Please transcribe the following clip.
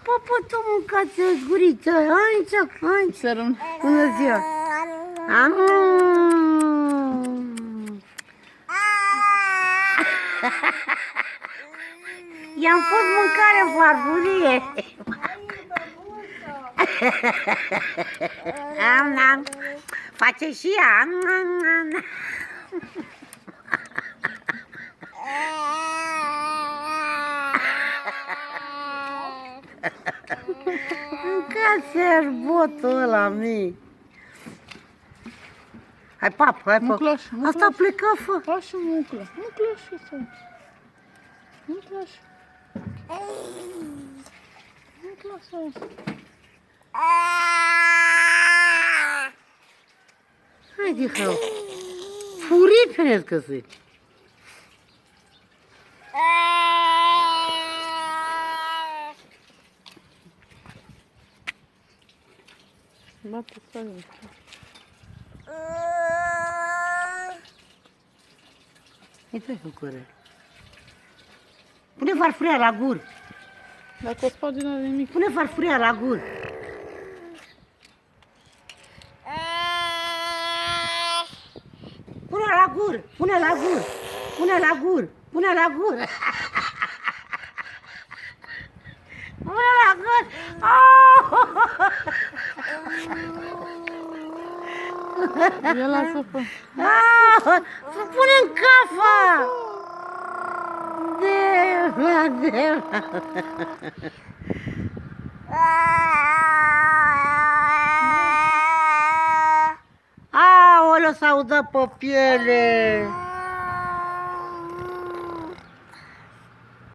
Papa, tu mâncați zguriță. Aici, aici. Sărăm. Bună ziua. I-am pus mâncare în farfurie. Face și ea. Mâncați botul ăla mic. Hai, pap, hai, pap. Muclaș, Asta a plecat, fă. Hai și muclaș. Muclaș ăsta. Muclaș. Muclaș ăsta. Haide, hău. Furit pe-ne scăsit. Bate stai. Uite cu cură. Pune farfuria la gur. Dacă o sparge, n-are nimic. Pune farfuria la gur. Pune la gur. Pune la gur. Pune la gur. Pune la gur. Pune la gur. Ia lasă-o. Să pune în cafa. Deva, deva. Aoleu, s-au dat pe piele.